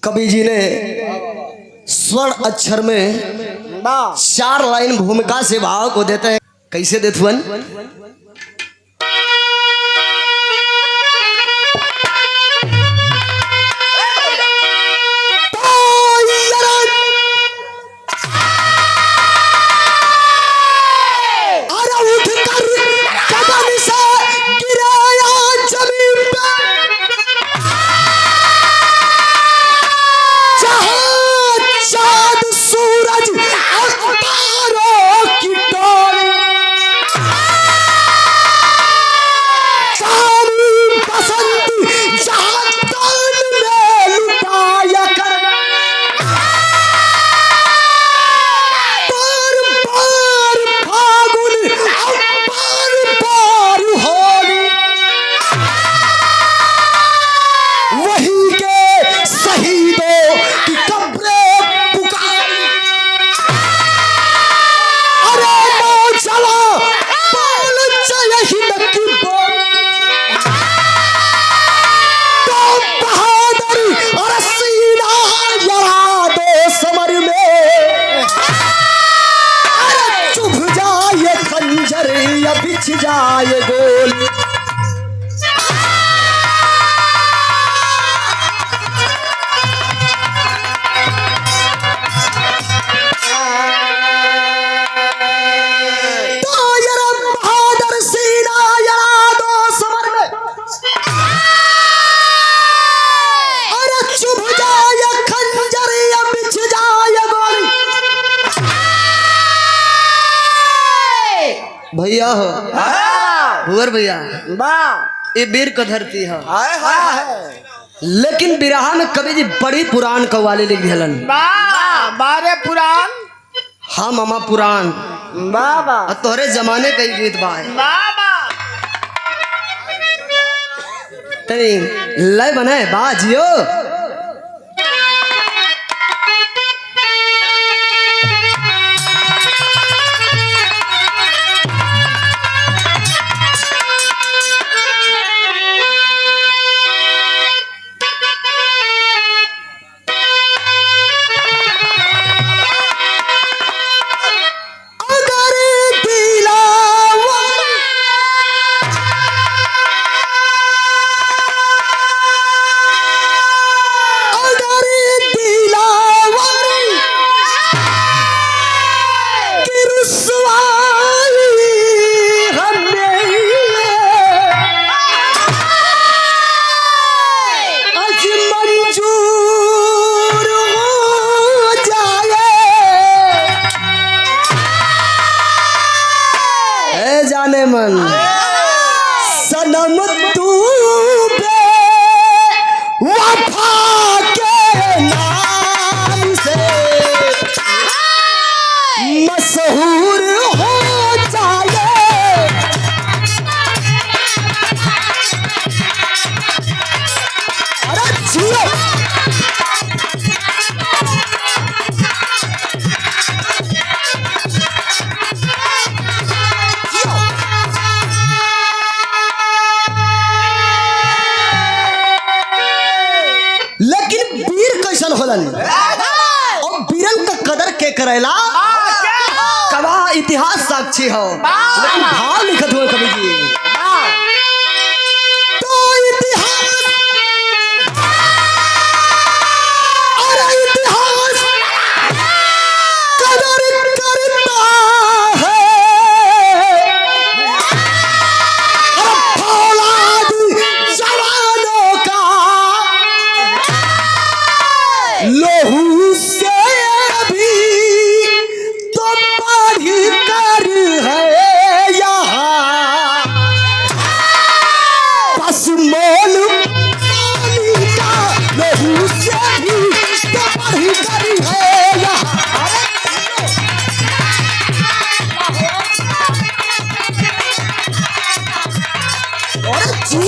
कवि जी ने स्वर्ण अक्षर में 4 लाइन भूमिका से भाव को देते हैं। कैसे देथुअन? जाए गोली बहादुर सीना यरा दो समर में, अरे चुभ जाए खंजर या बिछ जाए गोली। भैया हो हुर भैया ये वीर का धरती है, लेकिन बिरहा में कवि जी बड़ी पुराण कव्वाली लिख दिलन। बारे पुराण हाँ मामा पुराण बाबा तोहरे जमाने का ही गीत बा तनी लय बनाए बाजियो। जाने मन सनम तू पे वफा के नाम से मशहूर हो जाए। अरे जियो होलन और बीरन का कदर के करेला कवा इतिहास साक्षी हो, लेकिन भाव लिखत हुए कवि जी तो इतिहास और इतिहास कदर करता है।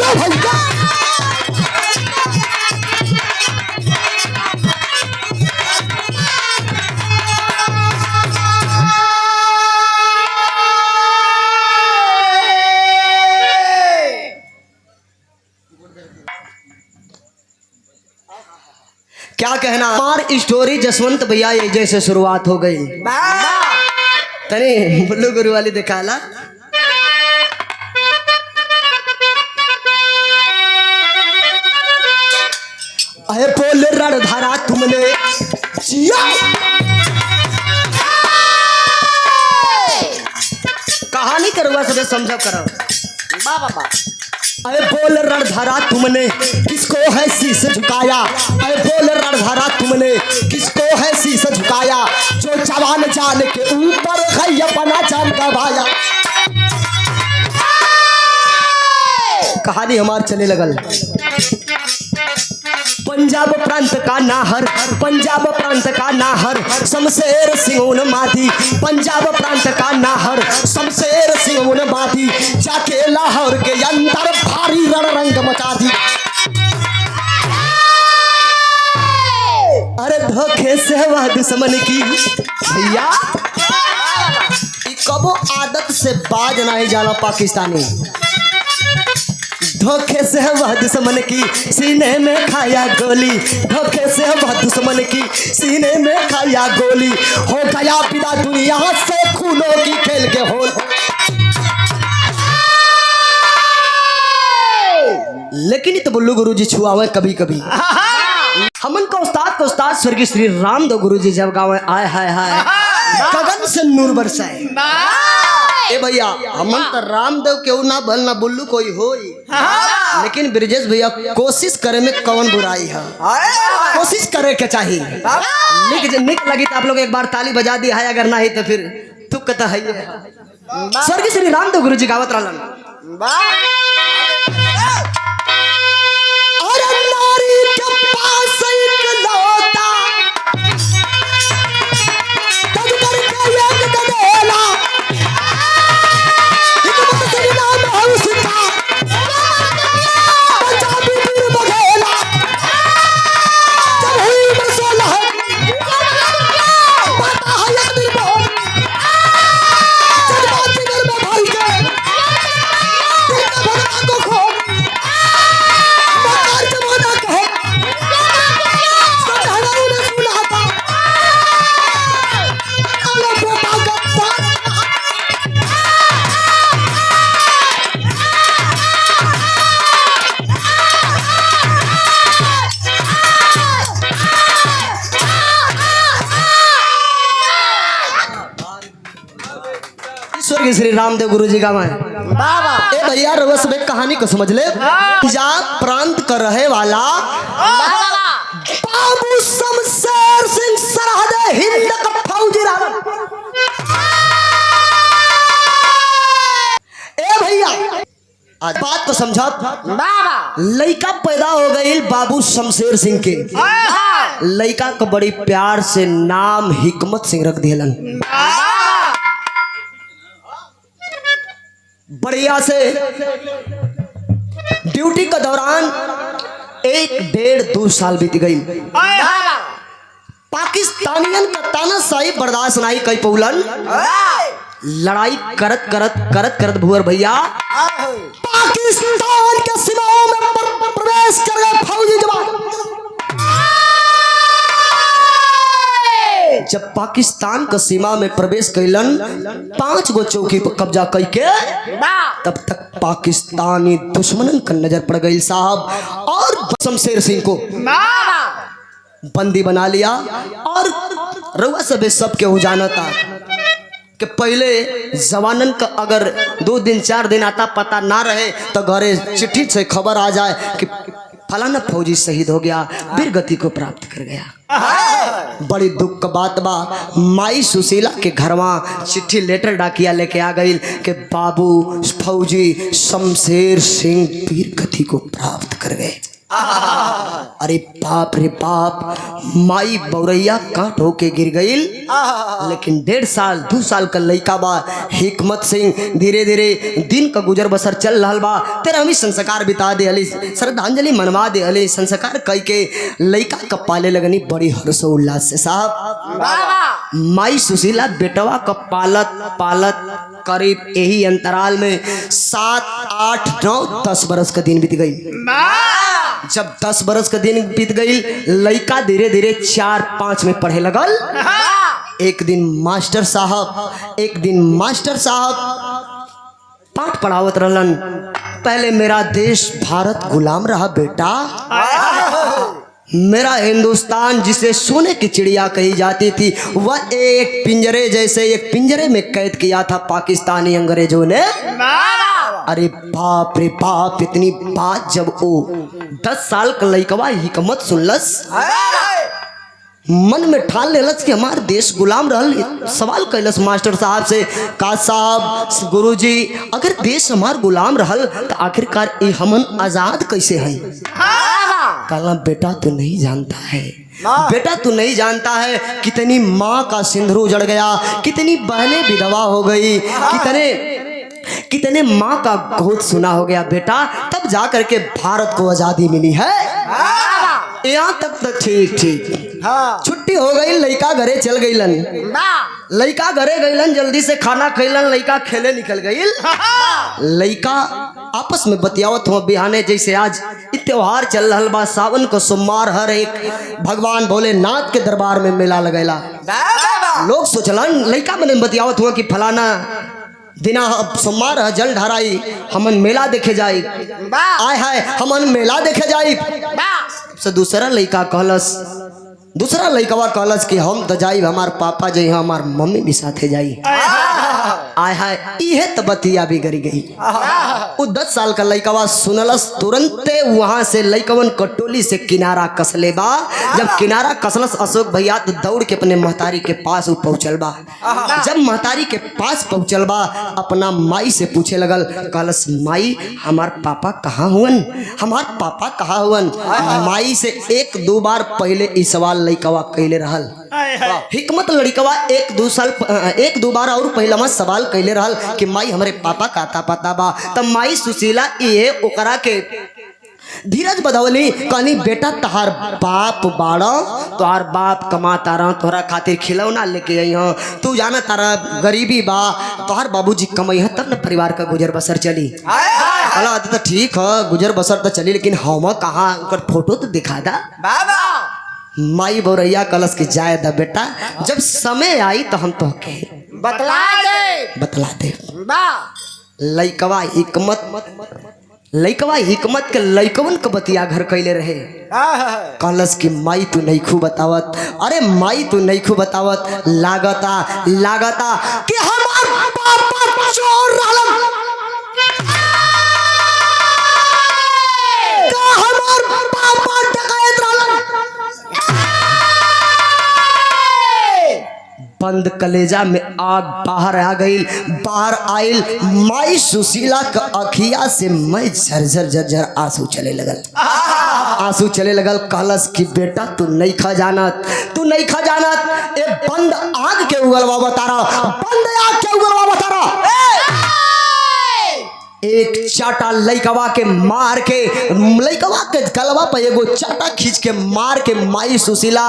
जिया भैया। क्या कहना हमार स्टोरी जसवंत भैया ये जैसे शुरुआत हो गई तने बुल्लू गुरु वाली दिखाला। अरे बोल रणधारा तुमने जिया कहानी करुआ सब समझो करो बाबा अरे बोल रणधारा तुमने किसको है शीश झुकाया। अरे बोल रणधारा तुमने किसको है शीश झुकाया। जो जवान जान के ऊपर है अपना जान का भाया। कहानी हमार चले लगल। पंजाब प्रांत का नाहर, पंजाब प्रांत का नाहर शमशेर सिंह माधी। पंजाब प्रांत का नाहर शमशेर सिंह माधी। जाके लाहौर के अंदर भारी रणरंग मचा दी। अरे धोखे से वह दुश्मन की भैया कबो आदत से बाज नहीं जाला पाकिस्तानी। धोखे से वह दुश्मन की सीने में खाया गोली। धोखे से वह दुश्मन की सीने में खाया गोली। हो गया विदा दुनिया से खूनों की खेल के होल। लेकिन ये तो बुल्लू गुरु जी छुआवे कभी कभी। हमन का उस्ताद स्वर्गीय श्री रामदेव गुरु जी जब गाँव आए हाय हाय गगन से नूर बरसाए। ए भैया हमन तो रामदेव केहू ना भल ना बुल्लू कोई होई। लेकिन ब्रिजेश भैया कोशिश करे में कौन बुराई है। कोशिश करे के चाहिए। निक लगी तो आप लोग एक बार ताली बजा दी है। अगर नहीं तो फिर तुक कहता है। स्वर्गीय श्री रामदेव गुरु जी गावत रहलन। अरे नारी के पास एक लौटा तब करके एक ददेला। स्वर्गीय श्री रामदेव गुरु जी का मैं बाबा ए भैया रवस में कहानी को समझ ले। पंजाब प्रांत का रहे वाला बाबू शमशेर सिंह सरहद हिंद का फौजी रावण। ए भैया आज बात को समझा। बाबा लड़का पैदा हो गई बाबू शमशेर सिंह के। लड़का को बड़ी प्यार से नाम हिकमत सिंह रख दिलन। बढ़िया से ड्यूटी का दौरान 1-1.5-2 साल बीत गई। पाकिस्तानियन का तानाशाही बर्दाश्त नहीं कई पौलन। लड़ाई करत करत करत करत भुअर भैया पाकिस्तान के सीमाओं में प्रवेश कर गए फौजी जवान। जब पाकिस्तान का सीमा में प्रवेश कैलन 5 गो चौकी पर कब्जा करके तब तक पाकिस्तानी दुश्मनन का नजर पड़ गई साहब। और शमशेर सिंह को बंदी बना लिया। और रउआ सब के हो जाना था कि पहले जवानन का अगर 2 दिन 4 दिन आता पता ना रहे तो घरे चिट्ठी से खबर आ जाए कि फलाना फौजी शहीद हो गया, वीर गति को प्राप्त कर गया। बड़ी दुख का बात बा। माई सुशीला के घरवा चिट्ठी लेटर डाकिया लेके आ गई कि बाबू फौजी शमशेर सिंह वीर गति को प्राप्त कर गए। अरे बाप रे बाप, माई बौरैया काट होके गिर गईल। लेकिन 1.5 साल 2 साल का लइका बा। हिकमत सिंह धीरे धीरे दिन का गुजर बसर चल रहा बा। तेरा हमी संस्कार बिता दे हली, श्रद्धांजलि मनवा दे हली, संस्कार कई के लइका का पाले लगनी बड़ी हर्षोल्लास से। साहब माई सुशीला बेटवा का पालत पालत करीब यही अंतराल में 7 8 9 10 बरस का दिन बीत गई। जब 10 बरस का दिन बीत गई, लइका धीरे धीरे 4 5 में पढ़े लगल। एक दिन मास्टर साहब पाठ पढ़ावत रहलन। पहले मेरा देश भारत गुलाम रहा बेटा, मेरा हिंदुस्तान जिसे सोने की चिड़िया कही जाती थी, वह एक पिंजरे में कैद किया था पाकिस्तानी अंग्रेजों ने। अरे बाप रे बाप, इतनी बात जब वो 10 साल का लइकवा हिकमत सुनलस, मन में ठान लेलस कि हमार देश गुलाम रहल। सवाल कैलस मास्टर साहब से, का साहब गुरुजी, अगर देश हमार गुलाम रहल तो आखिरकार ये हमन आजाद कैसे हैं? कहला बेटा तू नहीं जानता है, बेटा तू नहीं जानता है कितनी माँ का सिंदूर उजड़ गया, कितनी बहनें विधवा हो गई, कितने माँ का गोद सुना हो गया बेटा, तब जा करके भारत को आजादी मिली है। यहाँ तक तो ठीक छुट्टी हो गई, लइका घरे चल गईलन। लइका घरे गईलन, जल्दी से खाना खैलन, लइका खेले निकल गईल। लइका आपस में बतियावत हुआ बिहाने, जैसे आज त्योहार चल रहा बा, सावन को सोमवार, हर एक भगवान भोलेनाथ के दरबार में मेला लगेला। लोग सोचलन, लइका मन बतियावत हुआ कि फलाना दिना सोमवार है, जल ढाराई, हमन मेला देखे जाई। आय हाय, हमन मेला देखे जाई। से दूसरा लइका कहलस कि हम तो जाई, हमार पापा जाई, हमार मम्मी भी साथे जाई। आय हाय, इहे तो बतिया भी गरी गई। वो 10 साल का लइकवा सुनलस, तुरंते वहां से लइकवन कटोली से किनारा कसले बा। जब किनारा कसलस अशोक भैया तो दौड़ के अपने महतारी के पास पहुंचल बा। जब महतारी के पास पहुंचल बा, अपना माई से पूछे लगल, कहलस माई हमार पापा कहाँ हुवन, हमार पापा कहाँ हुवन? माई से 1-2 बार पहले इस सवाल लइकवा कैले रहल। हिकमत लड़कवा 1-2 बार और पहला सवाल कैले रहल कि माई हमारे पापा का पता बा। तब माई सुशीला ये ओकरा के धीरज बदौली, कहनी बेटा तहार बाप बाड़ा, तोहार बाप कमाता रहा, तोहरा खातिर खिलौना लेके आई हो, तू जाना तारा गरीबी बा, तोहार बाबूजी कमाई है तब न परिवार का गुजर बसर चली। अला तो ठीक है, गुजर बसर तो चली, लेकिन हम कहाँ, उनकर फोटो तो दिखा दा। माई बौरैया कलश की जाए दा बेटा, जब समय आई तो हम तो बतला दे। लइकवा हिकमत के लइकवन के बतिया घर कैले रहे। कलश की माई तू नहीं खूब बतावत, अरे माई तू नहीं खूब बतावत, लागता कि हमार पापा चोर रहलन, का हमार पापा डकैत रहलन। बंद कलेजा में आग बाहर आ गई। बाहर आइल माई सुशीला का अखिया से मैं झरझर आंसू चले लगल। कहलस कि बेटा तू नहीं खा जानत, ए बंद आग के उगलवा बता रहा, एक चाटा लइकवा के मार के, लइकवा के गलवा पर एगो चाटा खींच के मार के माई सुशीला,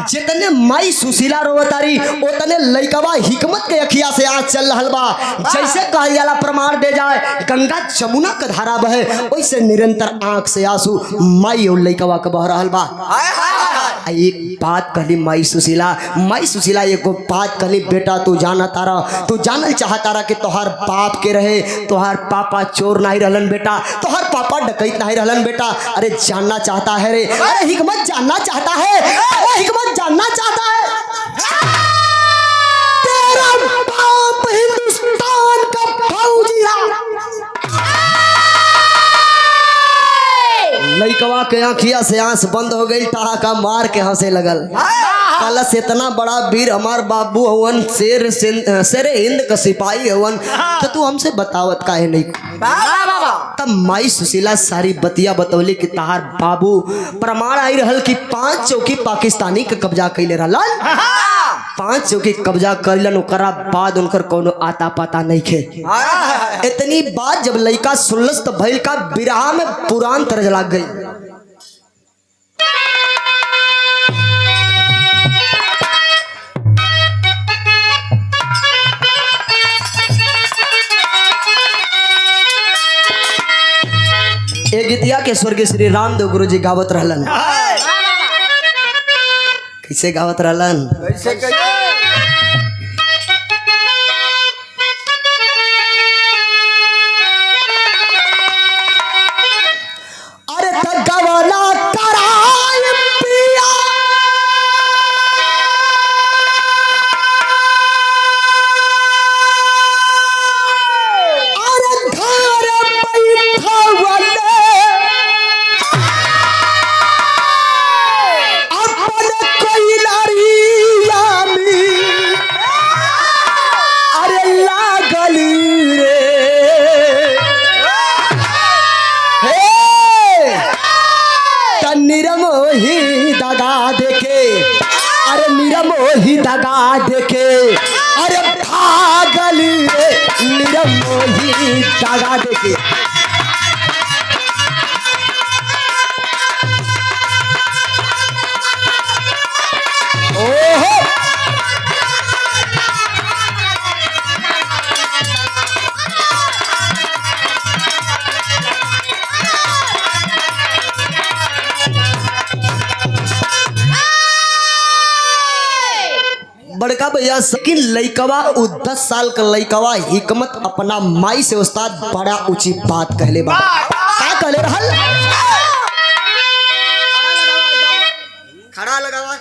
जितने माई सुशीला रोवतारी उतने लइकवा हिकमत के अखिया से आज चल रहल बा। जैसे कहल जाला प्रमाण दे जाए गंगा जमुना का धारा बहे, वैसे निरंतर आंख से आंसू माई और लइकवा के बह रहल बा। एक बात कहली माई सुशीला एगो बात कहली, बेटा तू जानल चाहता रहा कि तोहार बाप के रहे, तोहार पापा चोर नहीं रहलन बेटा, तोहार पापा डकैत नहीं रहलन बेटा। अरे जानना चाहता है रे, अरे हिकमत जानना चाहता है, तेरा बाप हिंदुस्तान का फौजी लइकवा के आँखिया से आंस बंद हो गई, ठहाका मार के हंसे लगल। कलश इतना बड़ा वीर हमार बाबू हवन शेर हिंद का सिपाही हवन तो तू हमसे बतावत काहे नहीं। तब माई सुशीला सारी बतिया बतौली कि तहार बाबू प्रमाण आई रहल कि 5 चौकी पाकिस्तानी के कब्जा कैले रहलन। 5 चौकी कब्जा करलन ओकरा बाद उनकर कोनो आता पता नहीं खे। इतनी बात जब लड़का सुनलस तो भइल का बिरहा में पुरान तरज लाग गई। ए गीतिया के स्वर्गीय श्री रामदेव गुरु जी गावत रहलन। कैसे गावत रहलन? अरे गवाना कराय पिया अरे घर बैठवले अपन कोइलरिया में अरे लागली रे निरमोही दगा देके अरे निरमोही दगा देके अरे भागली रे निरमोही दगा देके। ओहो बड़का भैया सकिन लइकवा उ 10 साल का लइकवा हिकमत अपना माई से उस्ताद बड़ा ऊंची बात कहले बा। का कहले रहल? खड़ा लगावा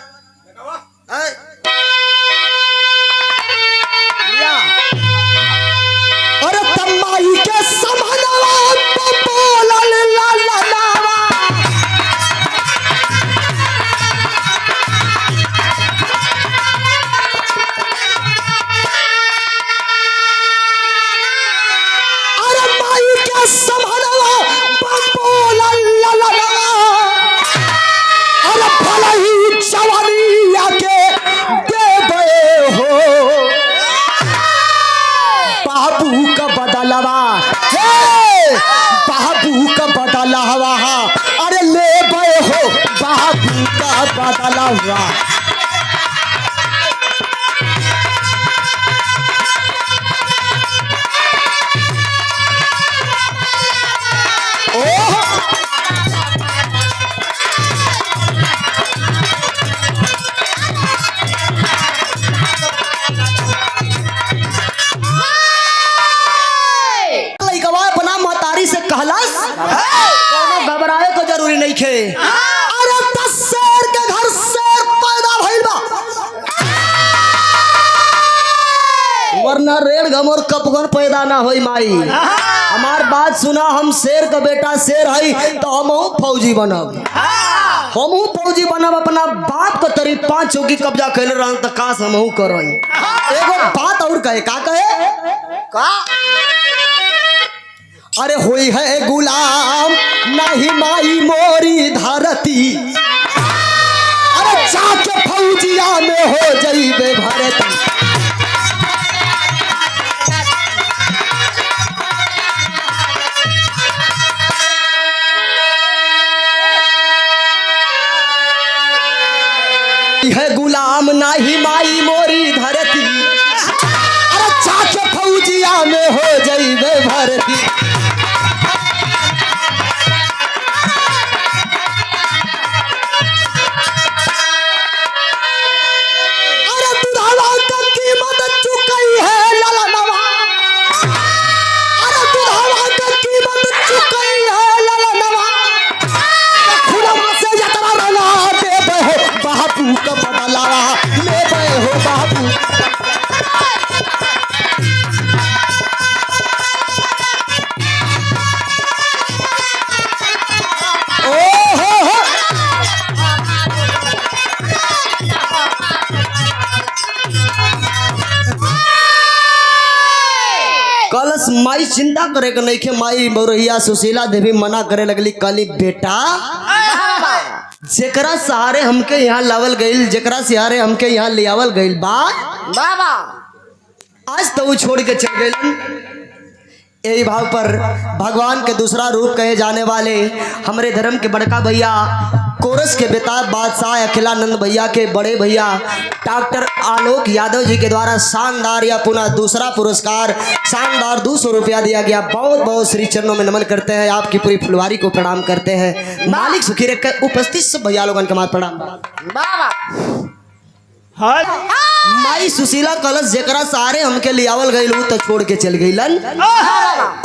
अरे तमाई के समनवा बोलल ला ला लावा बाबू का बदला हवा अरे ले बे हो बाबू का बदला हुआ। घबराए को जरूरी नहीं खे। अरे 10 शेर के घर शेर पैदा भइल बा वरना रेड़ घमोर कपगन पैदा ना होई माई। हमार बात सुना हम शेर का बेटा शेर हई तो हमहू फौजी बनब। हमहू फौजी बनब अपना बाप का तरी 5 चौकी कब्जा कैले रहन त काश हमहू करई। एगो बात और कहे का कहे का अरे होई है गुलाम नहीं माई मोरी धरती अरे जाके फौजिया में हो जाइबे भरती। है गुलाम नहीं माई मोरी धरती अरे जाके फौजिया में हो जाइबे भरती। माई चिंता करे के नहीं के माई बौरहिया सुशीला देवी मना करे लगली कहली बेटा जेकरा सहारे हमके यहाँ लावल गईल जेकरा सहारे हमके यहाँ लियावल गईल बा बाबा आज तो वो छोड़ के चल गए। यही भाव पर भगवान के दूसरा रूप कहे जाने वाले हमारे धर्म के बड़का भैया कोरस के बेताब बादशाह अखिलानंद भैया के बड़े भैया डॉक्टर आलोक यादव जी के द्वारा शानदार या पुनः दूसरा पुरस्कार शानदार 200 रुपया दिया गया। बहुत बहुत श्री चरणों में नमन करते हैं, आपकी पूरी फुलवारी को प्रणाम करते हैं। मालिक सुखी रखकर उपस्थित सब भैया लोगन के मात प्रणाम। बाबा माई सुशीला कलश जेकरा सहारे हमके लियावल गईल तो छोड़ के चल गईलन।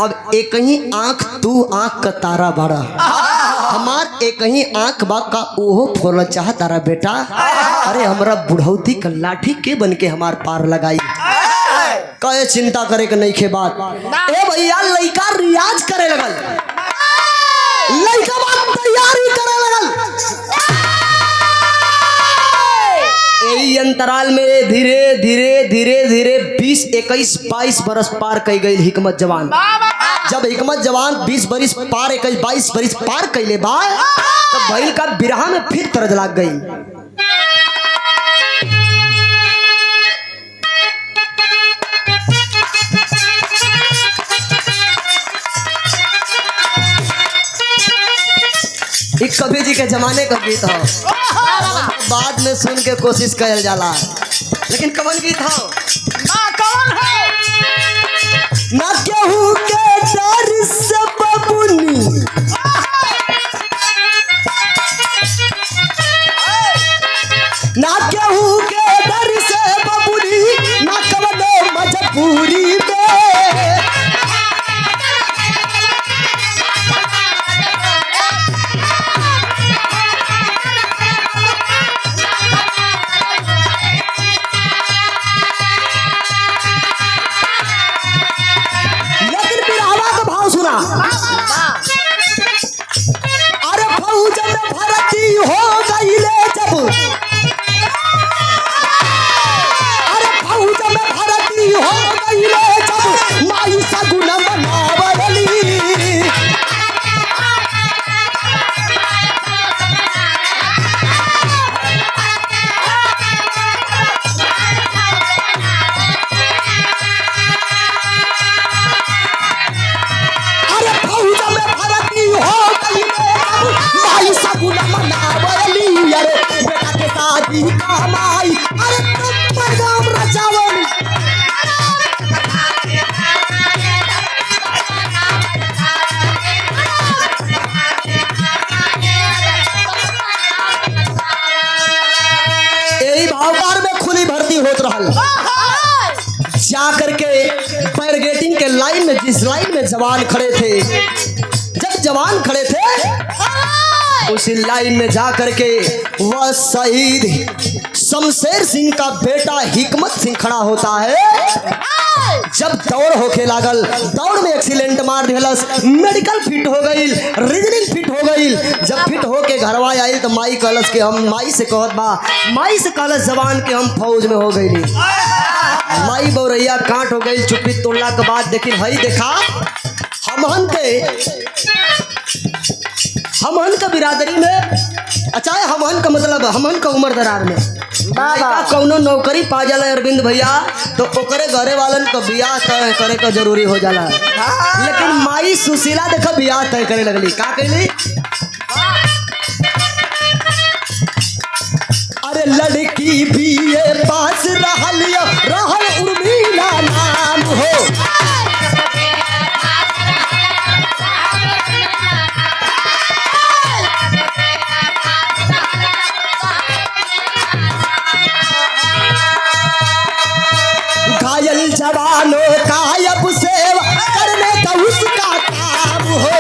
अब एक ही आंख तू आंख का तारा बड़ा हमार एक ही आंख बा का ओहो फोड़ना चाह तारा बेटा। अरे हमरा बुढ़ौती का लाठी के बन के हमार पार लगाई कहे चिंता करे के नहीं के बात। ए भैया लइका रियाज करे लगल लइका बात तैयारी करे लगल। यही अंतराल में धीरे धीरे धीरे धीरे 20 21 22 बरस पार कई गई हिकमत जवान। जब हिकमत जवान 20 बरिस पार 21 22 बरिस पार कैले बा तब भइल का बिरहा में फिर तरज लाग गई। एक कबीर जी के जमाने का गीत हो बाद में सुन के कोशिश कर जाला लेकिन कवन गीत हो ना केहू के डर से बबुनी ना केहू के डर से बबुनी ना कवनो मजबूरी में अरे फौज में भर्ती हो गई ले जब अरे फौज में भर्ती हो गई ले जब माई सगुन मनावली कमाई अरे पैगाम रचावन यही भावकार में खुली भर्ती होत रहल जा करके पैरगेटिंग के लाइन में जिस लाइन में जवान खड़े थे जब जवान खड़े थे उसी लाइन में जा करके वह शहीद शमशेर सिंह का बेटा हिकमत सिंह खड़ा होता है। जब दौड़ होके लागल दौड़ में एक्सीडेंट मार दिलस मेडिकल फिट हो गई रीजनिंग फिट हो गई। जब फिट होके घरवा आई तो माई कहलस के हम माई से कहत बा माई से कहलस जवान के हम फौज में हो गई। माई बौरैया कांट हो गई चुप्पी तोड़ला के बाद देखी भाई देखा हमहन का बिरादरी में अच्छा है हमहन का मतलब हमहन का उम्र दरार में बाबा कौनो नौकरी पा जाला अरविंद भैया तो ओकरे घरे वालन का बियाह तय करे का जरूरी हो जाला। लेकिन माई सुशीला देखा बियाह तय करे लगली का कहली अरे लड़की बीए पास रहल उर्मिला नाम हो घायल जवानों का अब सेवा करने का उसका काम हो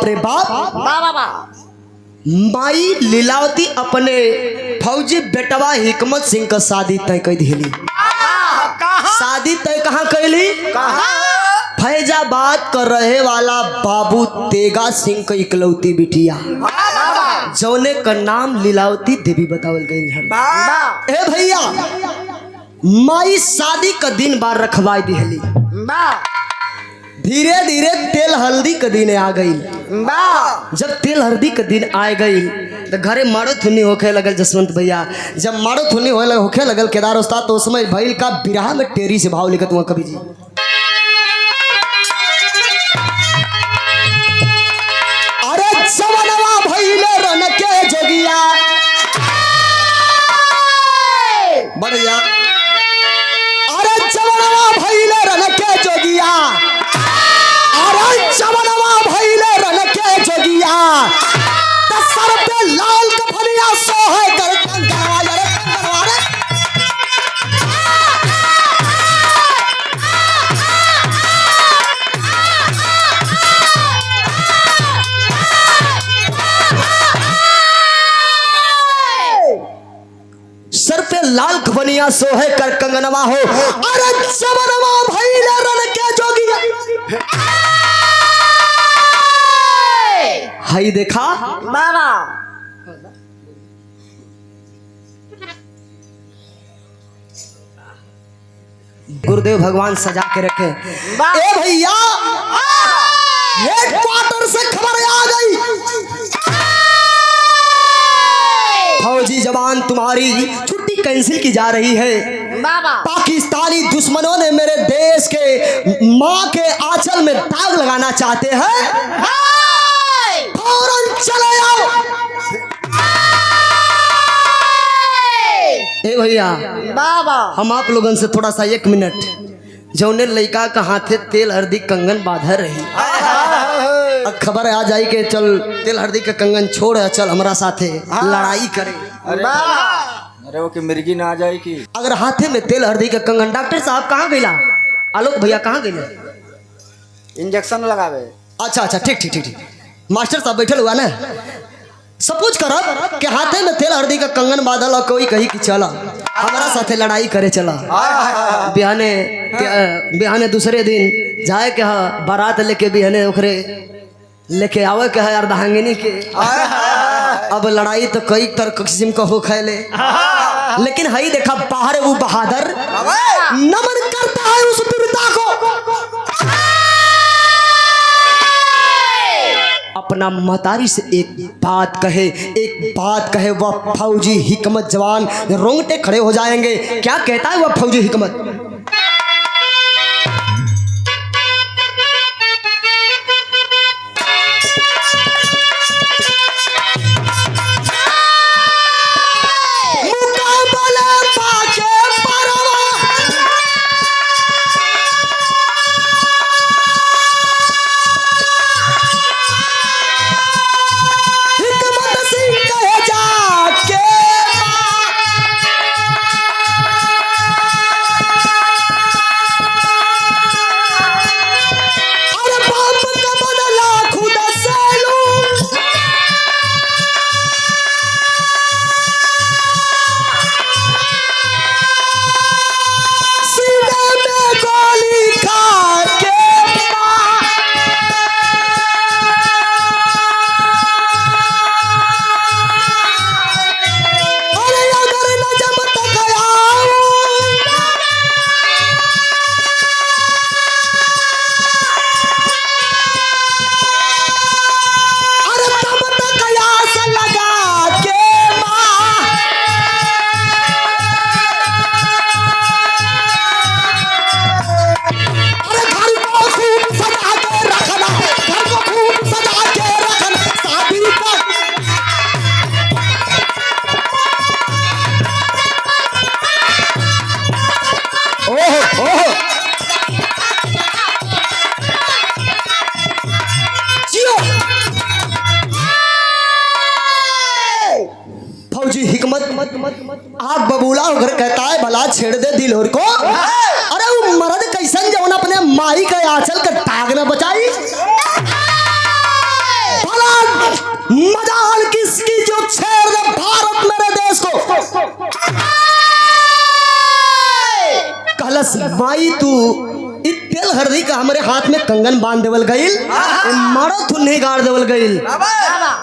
रे बाप। बाबा बा माई लीलावती अपने फौजी बेटवा हिकमत सिंह का शादी तय कर दिली। शादी तय कहाँ कैली? फैजाबाद का रहे वाला बाबू तेगा सिंह का इकलौती बिटिया जौने का नाम लीलावती देवी बतावल गई है। ए भैया माई शादी का दिन बार रखवाई दिहली। धीरे धीरे तेल हल्दी का दिन आ गई। जब तेल हल्दी का दिन आ गई तो घरे मारो थुनी होखे लगल जसवंत भैया। जब मारो थुनी होखे लगल केदार उस्ताद तो उसमें भैल का बिरहा में टेरी से भाव लिखत हुआ कवि जी। अरे जवनवा भैले रन के जोगिया बढ़िया। अरे जवनवा भैले रन के जोगिया। अरे जवनवा भैले रन के जोगिया तो सर पे लाल कफनिया सोहे कर कंगनवा रे कंगनवा रे। सर पे लाल कफनिया सोहे कर कंगनवा हो। अरे जवनवा भैले रन के जोगिया। हाई देखा बाबा गुरुदेव भगवान सजा के रखे। ए भैया हेडक्वार्टर से खबर आ गई फौजी जवान तुम्हारी छुट्टी कैंसिल की जा रही है। बाबा पाकिस्तानी दुश्मनों ने मेरे देश के माँ के आंचल में दाग लगाना चाहते हैं। फौरन चले आओ। ए भैया बाबा हम आप लोगों से थोड़ा सा 1 मिनट जौने लड़का का हाथे तेल हल्दी कंगन बांधा रही अब खबर आ जाई के चल तेल हल्दी का कंगन छोड़ चल हमारा साथे लड़ाई करे। अरे वो कि मिर्गी ना आ जाए कि अगर हाथे में तेल हल्दी का कंगन। डॉक्टर साहब कहाँ गईला? आलोक भैया कहाँ गईला? इंजेक्शन लगावे। अच्छा अच्छा ठीक ठीक ठीक ठीक। मास्टर साहब बैठल हुआ ना। सपोज करब कि हाथे में तेल हल्दी का कंगन बांधल और कोई कही कि चला हमारा साथे लड़ाई करे चला। बिहाने दूसरे दिन जाए के बारात लेके बिहाने ओकरे लेके आवे के है अर्धांगिनी के। अब लड़ाई तो कई तरह किस्म का हो खैले लेकिन हई देखा बाहर वो बहादुर नमन करता है उस वीरता को। अपना महतारी से एक बात कहे वह फौजी हिकमत जवान रोंगटे खड़े हो जाएंगे। क्या कहता है वह फौजी हिकमत? आग बबूला होकर कहता है भला छेड़ दे दिल और को। अरे वो मर्द कैसन जवन अपने माई का आंचल का टाग न बचाई। मजाल किसकी जो छेड़ दे भारत मेरे देश को। कहलस माई तू इ तेल हरदी का हमारे हाथ में कंगन बांध देवल गईल, मारो तू नहीं गाड़ देवल गईल।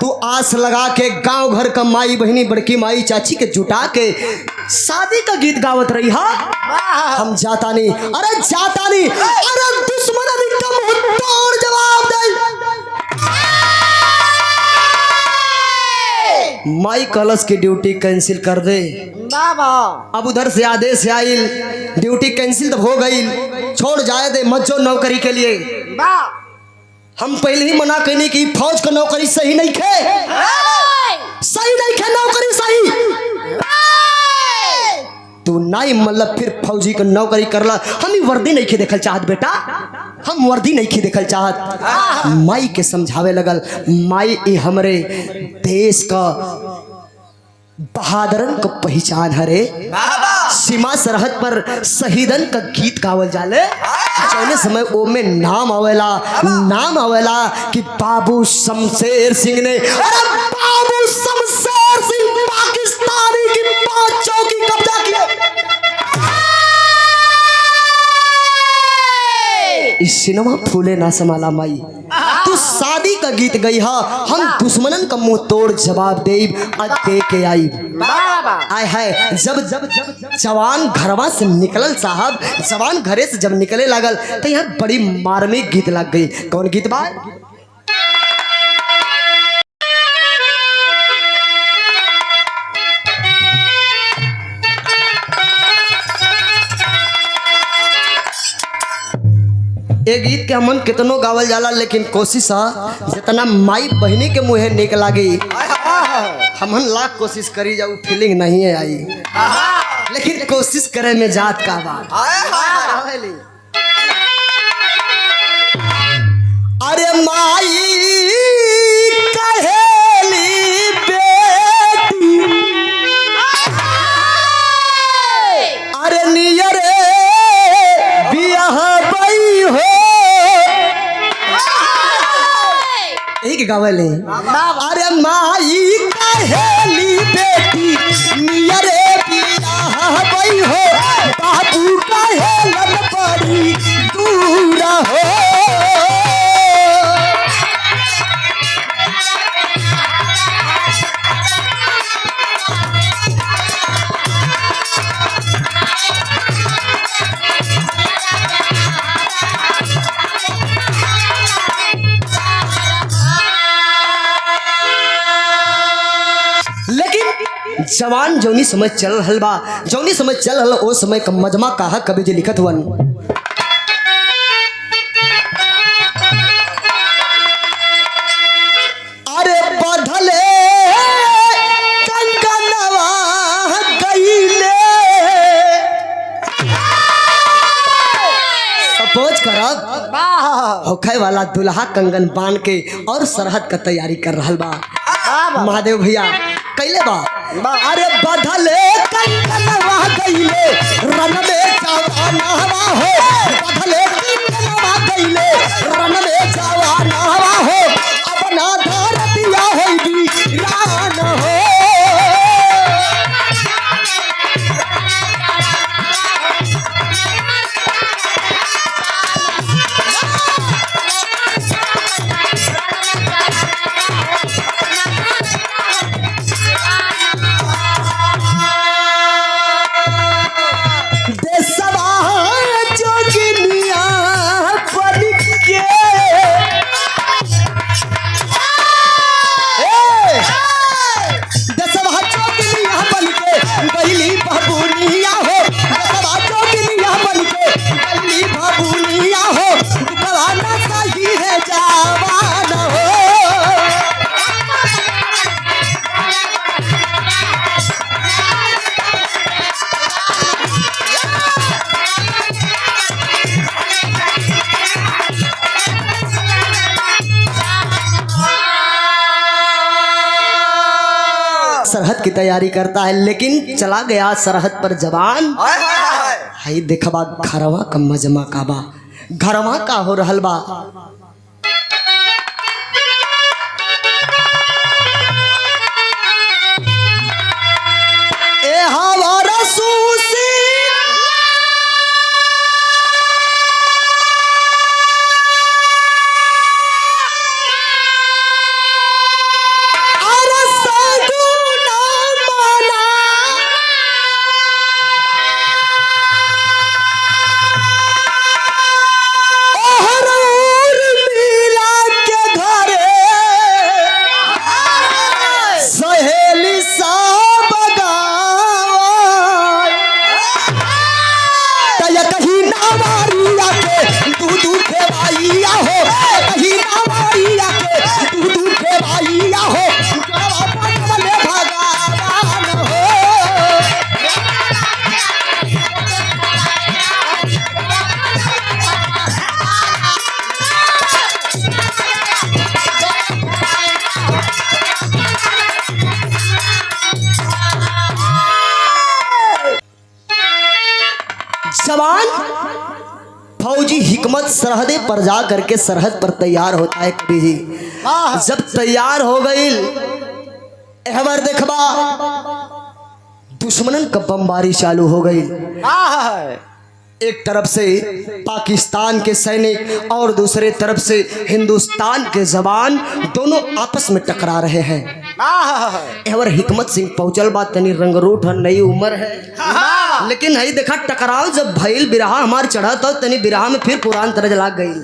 तू आस लगा के गांव घर का माई बहनी बड़की माई चाची के जुटा के शादी का गीत गावत रही। हा हम जाता नहीं, अरे जाता नहीं, अरे दुश्मन अभी कम तोड़ जवाब दे। माई कलश की ड्यूटी कैंसिल कर दे। बाबा अब उधर से आदेश आइल, ड्यूटी कैंसिल तो हो गई, छोड़ जाए दे मत जो नौकरी के लिए। बा हम पहले ही मना कहने की फौज का नौकरी सही नहीं खे, सही नहीं खे नौकरी सही। तू नहीं मतलब फिर फौजी का नौकरी करला। हम ही वर्दी नहीं खे देखल चाहत बेटा, हम वर्दी नहीं खे देखल चाहत। माई के समझावे लगल, माई ई हमरे देश का बहादरन का पहचान हरे। सीमा सरहद पर शहीदन का गीत गावल जाले, जौने समय ओ में नाम आवेला कि बाबू शमशेर सिंह ने, अरे बाबू शमशेर सिंह पाकिस्तानी की 5 चौकी कब्जा किए। इस सिनेमा फूले ना समाला माई, तू शादी का गीत गई हा, हम दुश्मनन का मुंह तोड़ जवाब देब दे के आई। आय है जब जब जब जवान घरवा से निकलल साहब, जवान घरे से जब निकले लागल तो यहाँ बड़ी मार्मिक गीत लग गई। कौन गीत बा? ये गीत के हमन कितनो गावल जाला, लेकिन कोशिश जितना माई बहनी के मुँहे निक लागी हमन लाख कोशिश करी जाऊ फीलिंग नहीं है आई, लेकिन कोशिश करे में जात का बात। अरे माई कहेली बेटी, अरे नियरे बियाह बई हो, एक गावले। अरे माई कहेली बेटी नियरे बियाह बई हो, बाबू कहेलन बड़ी दूर हो। जवान जौनी समझ चल रहल बा, जौनी समझ चल रहल ओ समय का मजमा कहा कवि जी लिखत हुआ। अरे बधले कंगनवा गईले, सपोज करब होखे वाला दुल्हा कंगन बांध के और सरहद का तैयारी कर रहल बा। महादेव भैया कैले बा, अरे बधले कंगनवा गईले रन में जवानवा हो, बधले कंगनवा गईले रन में जवानवा हो, अपना धरतिया होई रान हो। सरहद की तैयारी करता है, लेकिन चला गया सरहद पर जवान। हाय देखबा घरवा का मजमा का बा, घरवा का हो रहल बा। फौजी हिकमत सरहदे पर जा करके सरहद पर तैयार होता है कवि जी। जब तैयार हो गई एहबर देखबा दुश्मनन का बमबारी चालू हो गई। एक तरफ से पाकिस्तान के सैनिक और दूसरे तरफ से हिंदुस्तान के जवान दोनों आपस में टकरा रहे हैं। एवर हिकमत सिंह पहुंचल बात तनी रंगरूट है, नई उम्र है, लेकिन हई देखा टकराव जब भइल बिरहा हमार चढ़ा तो तनी बिरहा में फिर पुरान तरज लाग गई।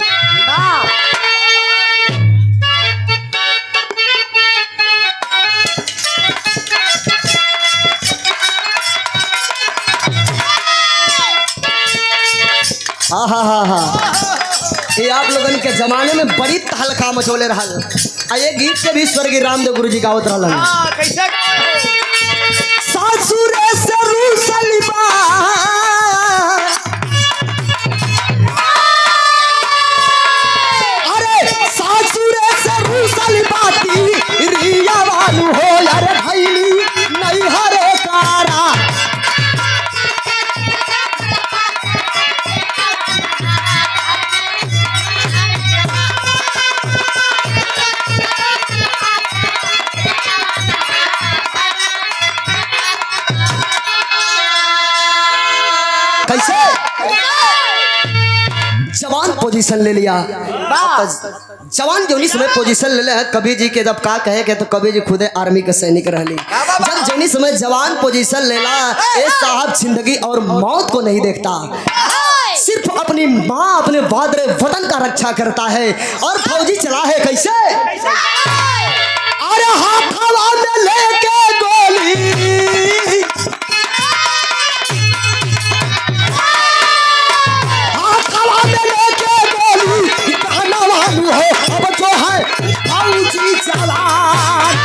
ये आप लोगन के जमाने में बड़ी तहलका मचोले रहल। ये गीत के भी स्वर्गीय रामदेव गुरु जी गावत रहलन। सासुरे से रूसल बा अरे सासुरे से रूसल बाती रिया वालू हो यार भैली नहीं हरे कारा। कैसे जवान पोजीशन ले लिया। जवान जो समय पोजीशन ले लिया कवि जी के जब का कहे के तो कवि जी खुदे आर्मी के सैनिक रहली। जब जौनी समय जवान पोजीशन लेला ए साहब जिंदगी और मौत को नहीं देखता, सिर्फ अपनी माँ अपने वादरे वतन का रक्षा करता है। और फौजी चला है कैसे, अरे हाथ हवा में लेके गोली हो अब जो है फौजी जवान।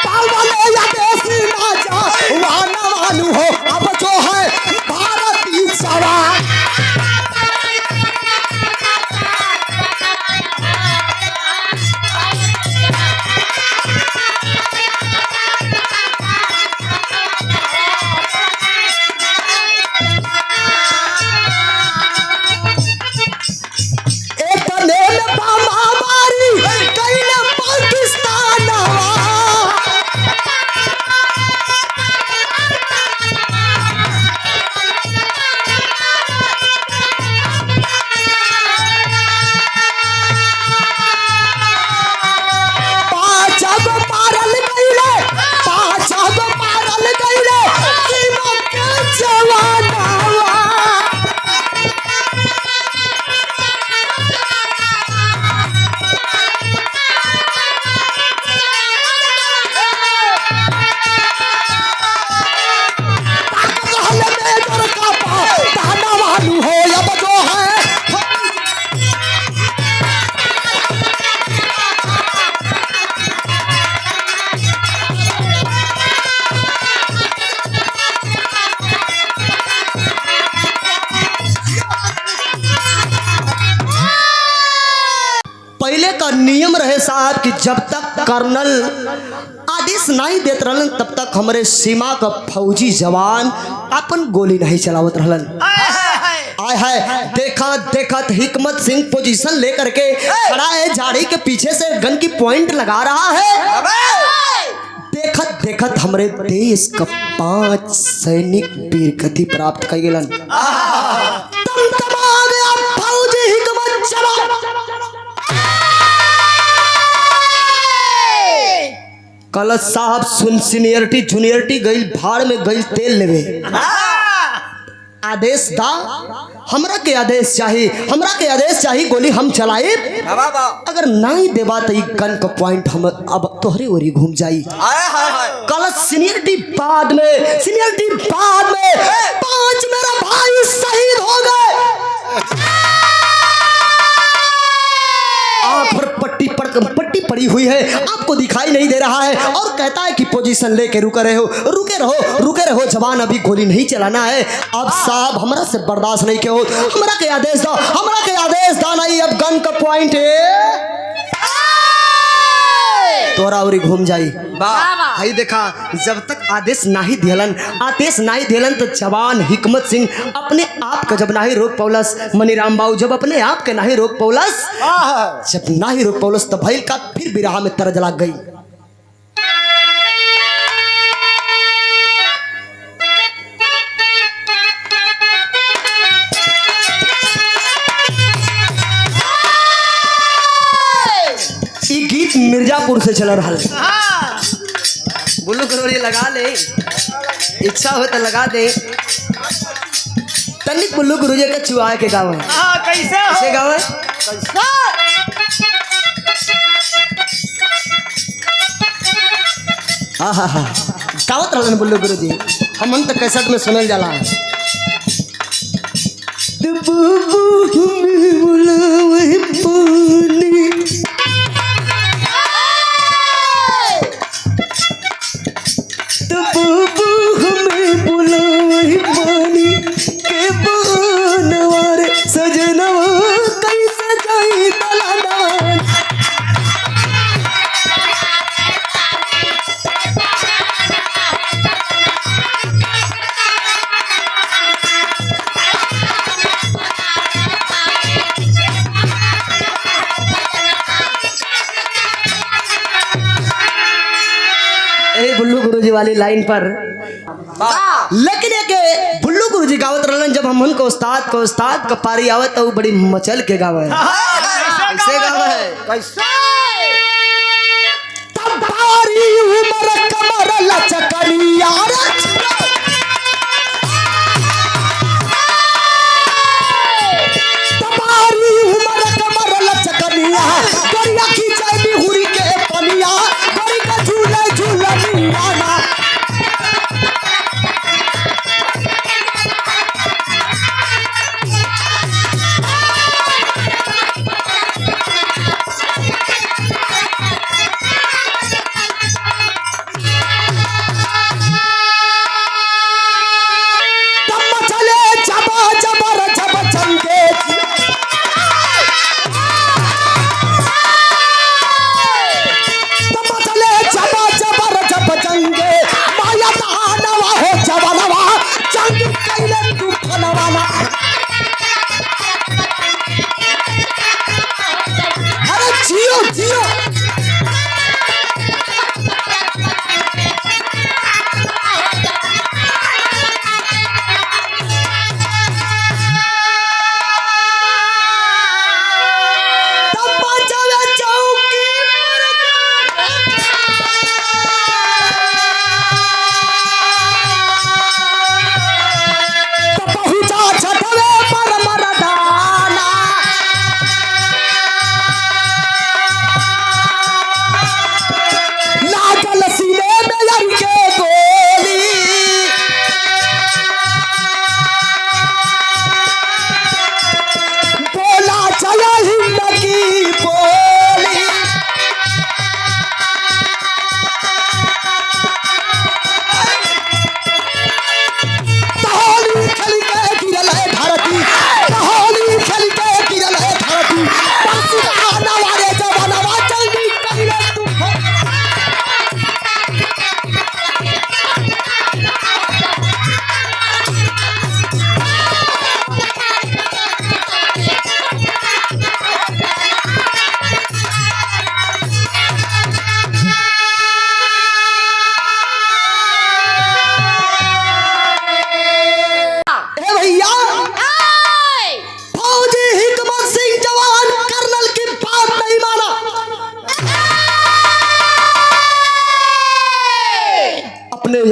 पावले या देसी राजा वानवानु हो अब जो है भारतीय जवान। पहले का नियम रहे साहब कि जब तक कर्नल आदेश नहीं देते रहलन तब तक हमारे सीमा का फौजी जवान अपन गोली नहीं चलावत रहलन। आय है देखा देखत हिकमत सिंह पोजीशन लेकर के खड़ा है, झाड़ी के पीछे से गन की पॉइंट लगा रहा है। देखत देखत हमारे देश का 5 सैनिक वीर गति प्राप्त कर गेलन। फौजी हिकमत जवान कलश साहब सुन सीनियरिटी जूनियरिटी गई भाड़ में गई तेल लेवे। आदेश दा हमरा के आदेश चाहिए, हमरा के आदेश चाहिए, गोली हम चलाए। अगर नहीं देबा तो गन का पॉइंट हम अब तोहरे ओरी घूम जाई। कलश सीनियरिटी बाद में, सीनियरिटी बाद में 5 मेरा भाई शहीद हो गए। आंख पर पट्टी पड़ी हुई है, आपको दिखाई नहीं दे रहा है और कहता है कि पोजीशन लेके रुके रहो जवान, अभी गोली नहीं चलाना है। अब साहब हमरा से बर्दाश्त नहीं क्यों, हमरा के आदेश दो, हमरा के आदेश आदेश दाना ही अब गन का पॉइंट है तोरा उरी घूम जाई भाई देखा जब तक आदेश नाही दिलन तो जवान हिकमत सिंह अपने आप का जब नाही रोक पौलस मनीराम बाबू जब अपने आप के नाही रोक पौलस जब नाही रोक पौलस तो भइल का फिर बिरहा में तरज लाग गई। गीत मिर्जापुर से चल रहा है। बुल्लू करोड़ी लगा ले इच्छा हो तो लगा दे तनिक बुल्लू गुरुजी के चुहा के गाँव है कैसे गाँव है हाँ हाँ हाँ गावत रहलन बुल्लू गुरुजी हमन तो कैसेट में सुनल जाला बुल्लू गुरुजी वाली लाइन पर लेकिन एक बुल्लू गुरुजी गावत रहलन जब हमन को उस्ताद का पारी आवत तो बड़ी मचल के गावे कैसे गावे कैसे तब पारी उमर कमर लचकनिया तबारी उमर कमर लचकनिया दरिया की चाबी हुरी के पनिया गरी का झूले झूलनिया ना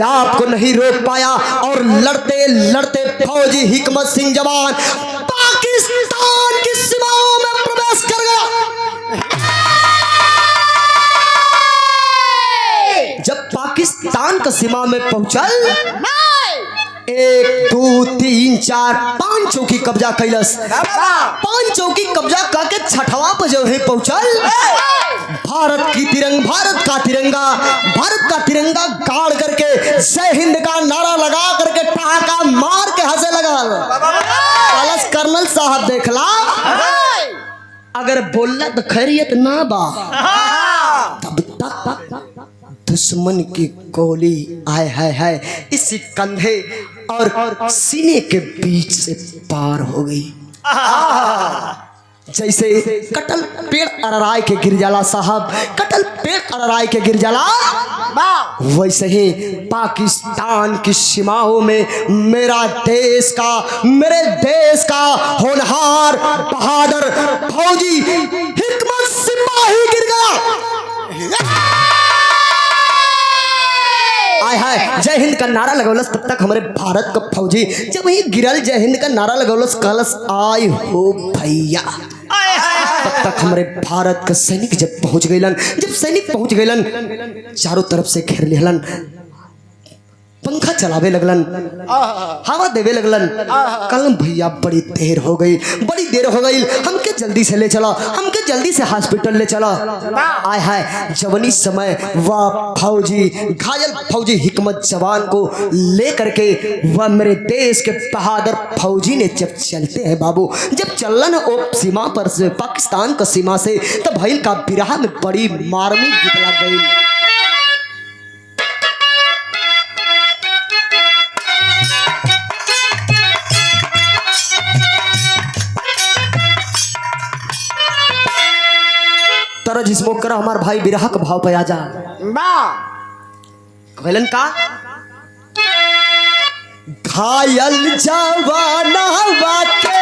आपको नहीं रोक पाया और लड़ते लड़ते फौजी हिकमत सिंह जवान पाकिस्तान की सीमाओं में प्रवेश कर गया। जब पाकिस्तान का सीमा में पहुंचल 1 2 3 4 5 चौकी कब्जा कैलस 5 चौकी कब्जा करके 6वां पर जो है पहुंचल भारत का तिरंगा गाड़ करके जय हिंद का नारा लगा करके ठहाका मार के हंसे लगा। कर्नल साहब देखला अगर बोलला तो खैरियत ना बा तब तक दुश्मन की गोली आय है इस कंधे और सीने के बीच से पार हो गई। जैसे कटल पेड़ अरराय के गिर जाला साहब, कटल पेड़ अरराय के गिर जाला, वैसे ही पाकिस्तान की सीमाओं में मेरे देश का होनहार बहादुर फौजी हिकमत सिपाही गिर गया। आय हाय जय हिंद का नारा लगौलस, तब तक हमारे भारत का फौजी जब ही गिरल जय हिंद का नारा लगौलस कहलस आय हो भैया। तब तक हमारे भारत का सैनिक जब पहुंच गइलन, जब सैनिक पहुंच गइलन चारों तरफ से घेर लेहलन, पंखा चलावे लगलन, हवा देवे लगलन। कहलन भैया बड़ी देर हो गई, बड़ी देर हो गई, हमके जल्दी से ले चला, हमके जल्दी से हॉस्पिटल ले चला। आय हाय जवनी समय वह फौजी घायल फौजी हिकमत जवान को ले करके वह मेरे देश के बहादुर फौजी ने जब चलते हैं बाबू, जब चलन ओ सीमा पर से पाकिस्तान का सीमा से, तब भइल का बिरहा में बड़ी मार्मिक गीत लग गई। तरह जिसमो कर हमार भाई बिरहा का भाव पे आ जा कहलन का घायल जवाना वाके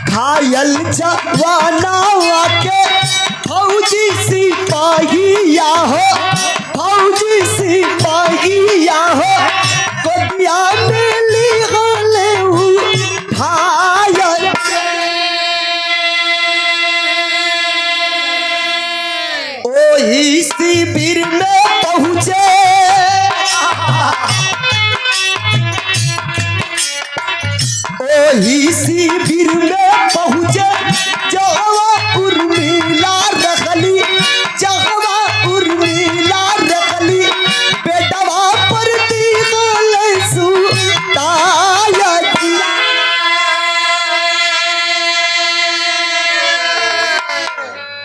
घायल जवाना वाके फौजी सिपाहिया हो, फौजी सिपाहिया हो गोदिया में ली गले घायल। ओही शिविर में पहुंचे ओही शिविर में पहुंचे जहाँ उर्मिला रखली, जहाँ उर्मिला रखली बेटवा पर दी गले सुताया।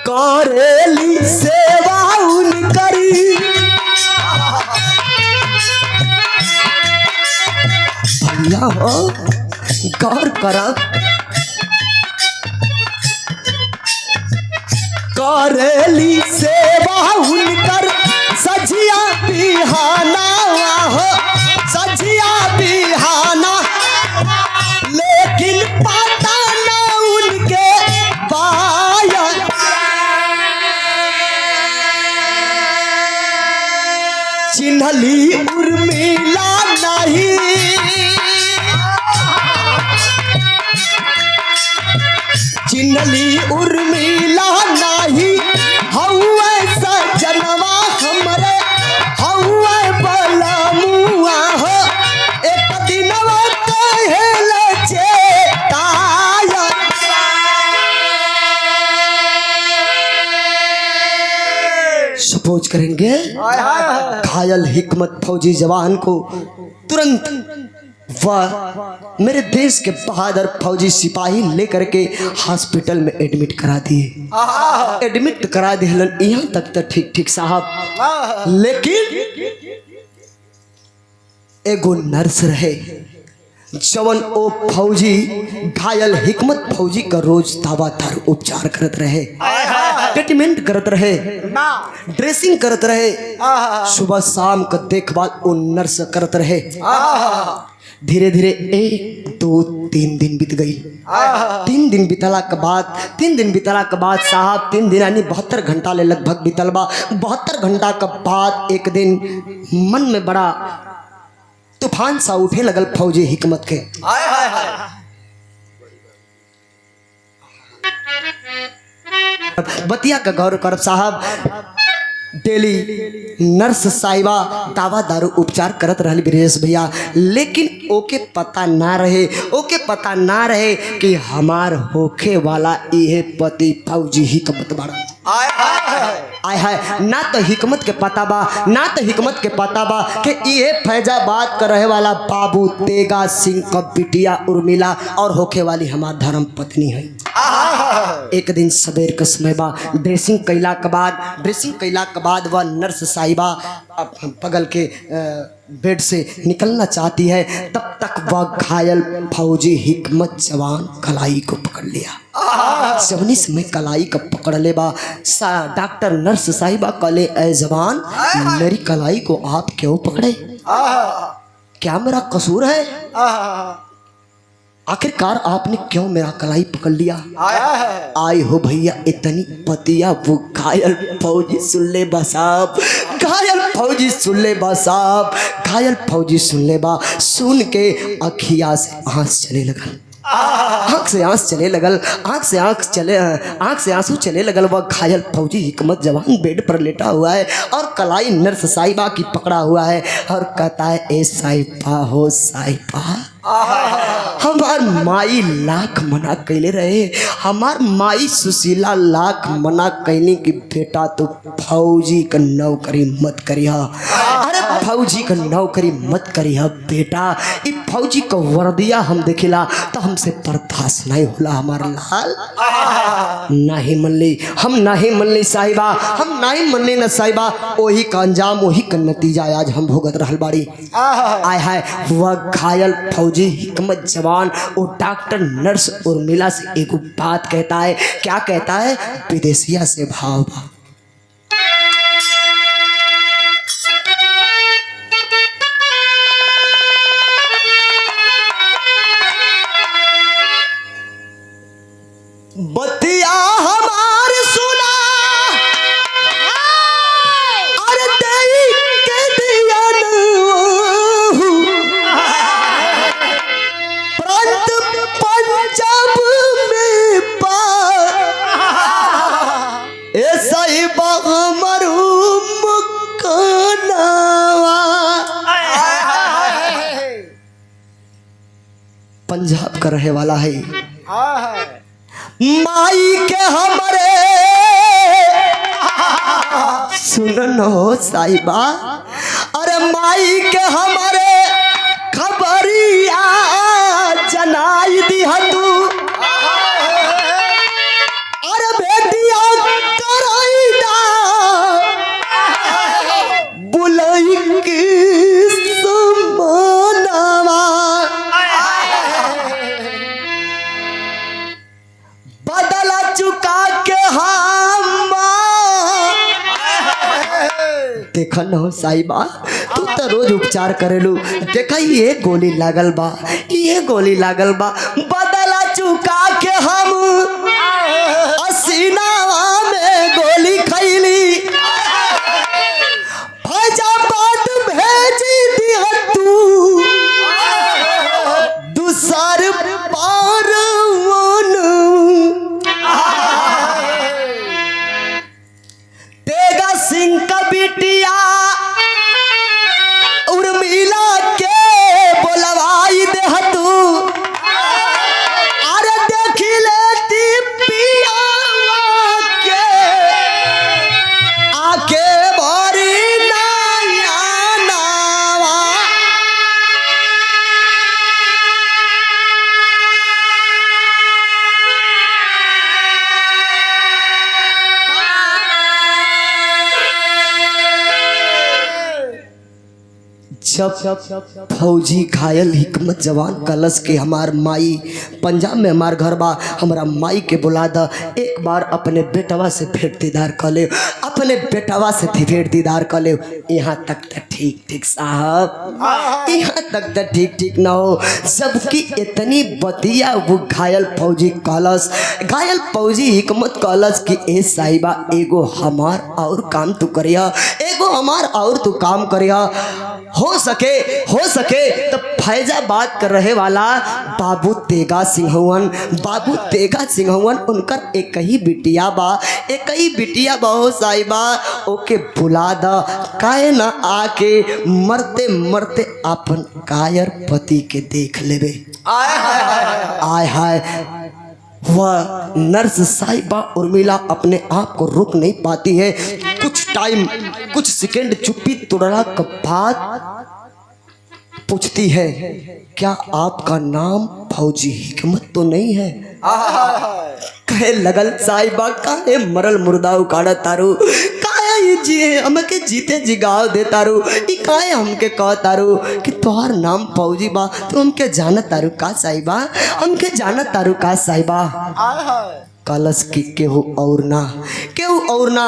करेली सेवा उनकरी भैया हो गौर करा, करेली सेवा उनकर सजिया बिहाना हो, सजिया बिहाना लेकिन पता ना उनके बाया। चिन्हली उर्मिला नहीं, चिन्हली उर्मिला नहीं हौवे सजनवा हमरे हौवे बलमुआ हो, एक दिनवा कहल चेताया। सपोज करेंगे घायल हिकमत फौजी जवान को तुरंत वह मेरे देश के बहादुर फौजी सिपाही लेकर के हॉस्पिटल में एडमिट करा दिए। एडमिट करा दिहलन यहाँ तक तो ठीक ठीक साहब, लेकिन एगो नर्स रहे जवन ओ फौजी घायल हिकमत फौजी का रोज दावादार उपचार करत रहे, ट्रीटमेंट करत रहे, ड्रेसिंग करत रहे, सुबह शाम का देखभाल वो नर्स करत रहे। धीरे धीरे 1 2 3 दिन बीत गई। 3 दिन बीतला के बाद 3 दिन बीतला के बाद साहब 3 दिन यानी 72 घंटा ले लगभग बीतल बा। 72 घंटा के बाद एक दिन मन में बड़ा तूफान सा उठे लगल फौजी हिकमत के। बतिया का गौर करब साहब, डेली नर्स साहिबा दावा दारू उपचार करत रहल ब्रिजेश भैया, लेकिन ओके पता ना रहे कि हमार होखे वाला इहे पति फौजी हिकमत बाड़ा। आय हाय ना तो हिकमत के पता बा, ना तो हिकमत के पता बा कि ये फैजाबाद का रहे वाला बाबू तेगा सिंह का बिटिया उर्मिला और होके वाली हमार धर्म पत्नी है। एक दिन सवेर के समय बा, ड्रेसिंग कैला के बाद वह नर्स साहिबा बगल के बेड से निकलना चाहती है, तब तक वह घायल फौजी हिकमत जवान कलाई को पकड़ लिया। जवनी समय कलाई को पकड़ ले बा, डॉक्टर नर्स साहिबा कले ए जवान मेरी कलाई को आप क्यों पकड़े, क्या मेरा कसूर है, आखिरकार आपने क्यों मेरा कलाई पकड़ लिया। आए हो भैया इतनी पतिया वो घायल फौजी सुन ले बा साहब, घायल फौजी सुन ले बा साहब, घायल फौजी सुन ले बा, सुन के अखिया से आंस चले लगल, आँख से आंसू चले लगल। वह घायल फौजी हिकमत जवान बेड पर लेटा हुआ है और कलाई नर्स साहिबा की पकड़ा हुआ है और कहता है ए साहिबा हो साहिबा, हमार माई लाख मना कैले रहे, हमार माई सुशीला लाख मना कैली कि बेटा तो फौजी का नौकरी मत करिया, अरे फौजी का नौकरी मत करिया बेटा, ई फौजी का वर्दिया हम देखिला तो हमसे बर्दाश्त नहीं होला हमार लाल। नहीं मनली, हम नहीं मनली साहिबा, हम नहीं मनली न साहिबा, वही का अंजाम वही का नतीजा आज हम भुगत रहल बाड़ी। आय हाय वह घायल फौजी हिकमत जवान वो डॉक्टर नर्स उर्मिला से एक बात कहता है, क्या कहता है, विदेशिया से भाव बतिया हमार सुना, अरे देई के दिया प्रांत पंजाब में पा ऐसा ही हमर मकानवा, पंजाब का रहे वाला है। माई के हमारे सुनो साहिबा, अरे माई के हमारे खबरिया जनाई दी तू, अरे बेटिया कराई दा बुलाई की समानवा, बदला चुका के हम देखा न साहिबा, तू तो रोज उपचार करेलू, देखा ये गोली लागल बा, ये गोली लागल बा, बदला चुका के हम असीनावा में गोली खैली, फैजाबाद भेजी दिया तू दूसर पार तेगा सिंह का बिटिया उर्मिला के बोलवाई दे तू, अरे देखी लेती पिया के आके भरी नया नावा, जब फौजी घायल हिकमत जवान कलश के हमार माई पंजाब में हमार घर बा, हमारा माई के बुला द, एक बार अपने बेटवा से भेंट दीदार कर ले, अपने बेटवा से भेंट दीदार कर ले। यहाँ तक तो ठीक ठीक साहब, यहाँ तक तो ठीक ठीक ना हो, सबकी इतनी बतिया वो घायल फौजी कलश, घायल फौजी हिकमत कलश की ए साहिबा एगो हमार और काम तू करिया, एगो हमार और तू काम करिया, हो सके तो फैजाबाद कर रहे वाला बाबू तेगा सिंहवन, बाबू तेगा सिंहवन उनकर एक ही बिटिया बा हो साहिबा, ओके बुला दा, काहे ना आके मरते मरते अपन कायर पति के देख लेवे। आय हाय वह नर्स साहिबा उर्मिला अपने आप को रोक नहीं पाती है। कुछ टाइम, कुछ सेकंड चुप्पी तोड़ना के बाद पूछती है, क्या आपका नाम फौजी हिकमत तो नहीं है? कहे लगल साहिबा, काहे मरल मुर्दा उकाड़ा तारू, काहे ये जिए हमके जीते जिगाव दे तारू, ई काहे हमके कह तारू कि तोहार नाम फौजी बा, तू हमके जानत तारू का साहिबा, हमके जानत तारू का साहिबा? कलश की केहू और ना, केहू और ना,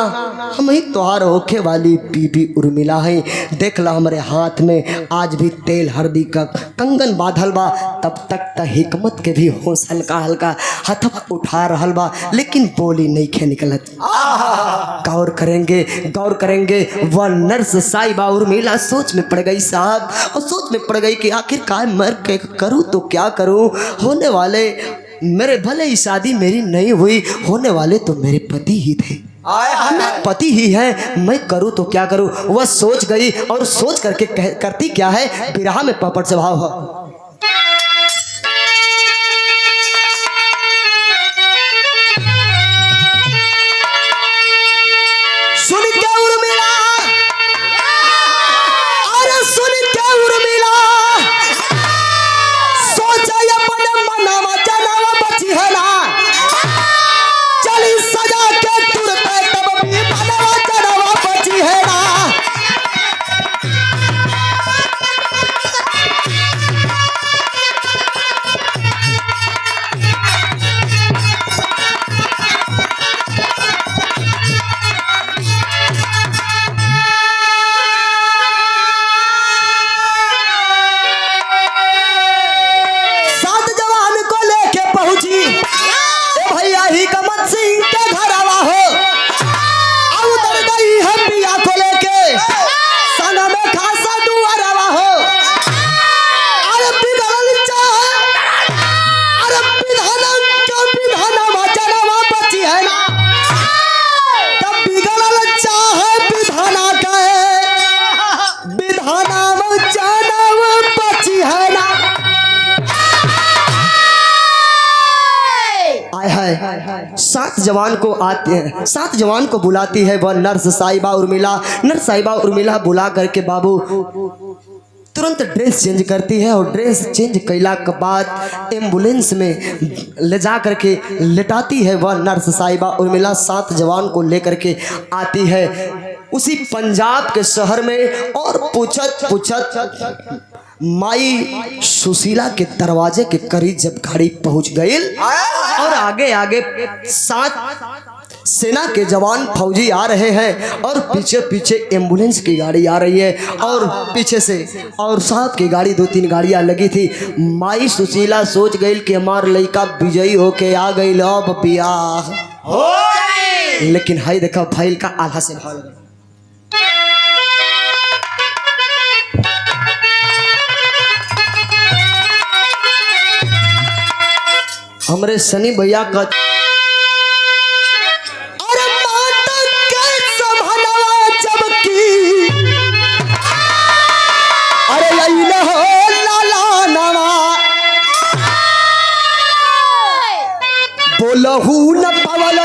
हम ही तोहार होखे वाली बीबी उर्मिला है। देख ला हमारे हाथ में आज भी तेल हल्दी का कंगन बांधल बा। तब तक त हिकमत के भी होश हल्का हल्का हथवा उठा रहल बा, लेकिन बोली नहीं खे निकलत। गौर करेंगे, गौर करेंगे। वह नर्स साहिबा उर्मिला सोच में पड़ गई साहब, और सोच में पड़ गई कि आखिर काय मर के करूँ तो क्या करूँ। होने वाले मेरे भले ही शादी मेरी नहीं हुई, होने वाले तो मेरे पति ही थे, मेरे पति ही है, मैं करूँ तो क्या करूँ। वह सोच गई और सोच करके करती क्या है, बिरहा में पपट से भाव है। सुन के उर्मिला, अरे सुन के उर्मिला, सोचा अपन मनवा जनवा बची है ना, चली सजा के तुरते तब भी मनवा जनवा बची है ना। हिकमत सिंह के घर आवा हो, उधर गई है पिया को लेके, संग में खासा दुआर आवा हो। अरे बिगड़ल चाहे, अरे विधाना जनवा बची है ना, तब बिगड़ल चाहे विधाना कहे, विधाना जनवा बची है ना। सात जवान को आते हैं, सात जवान को बुलाती है वह नर्स साहिबा उर्मिला। नर्स साहिबा उर्मिला बुला करके बाबू तुरंत ड्रेस चेंज करती है, और ड्रेस चेंज कैला के बाद एम्बुलेंस में ले जा करके लेटाती है वह नर्स साहिबा उर्मिला। सात जवान को लेकर के आती है उसी पंजाब के शहर में, और पूछत पूछत माई सुशीला के दरवाजे के करीब जब गाड़ी पहुंच गई, और आगे आगे सात सेना के जवान फौजी आ रहे हैं, और पीछे पीछे एम्बुलेंस की गाड़ी आ रही है, और पीछे से और साथ की गाड़ी, दो तीन गाड़ियां लगी थी। माई सुशीला सोच गई कि हमार लड़का विजयी होके आ गई, अब बियाह हो गई। लेकिन हाई देखा फाइल का आधा से भाव लगा। हमरे सनी भैया का अरे माता के संभलवा जबकि, अरे लइले हो लाला नवा, बोलहू न पवल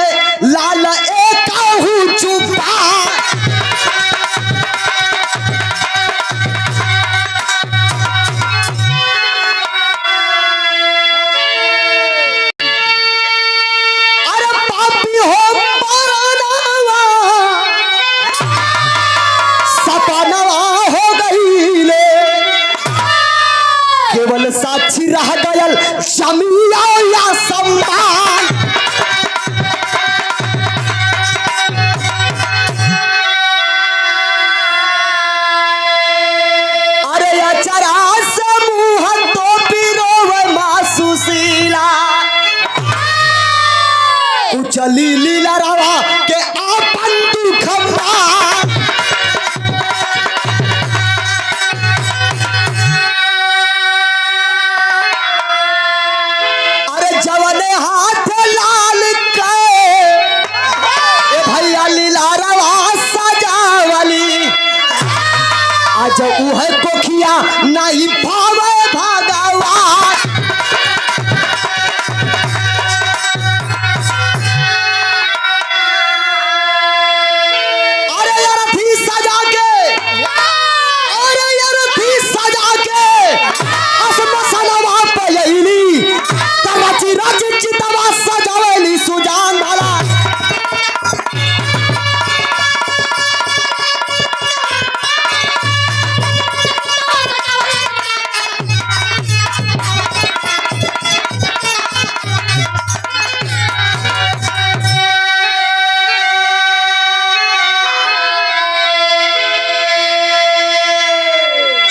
लाल एकाहू चुपा। केवल साक्षी रह गयल शमिया या सम्मान। अरे अचरा से मुँह तो पिरोव मासुसीला, कुचली लीला रवा के आपन दुख पार। जवने हाथ लाल के भैया लीला रवा सजावली, आज उह कोखिया नहीं पावे भगवान।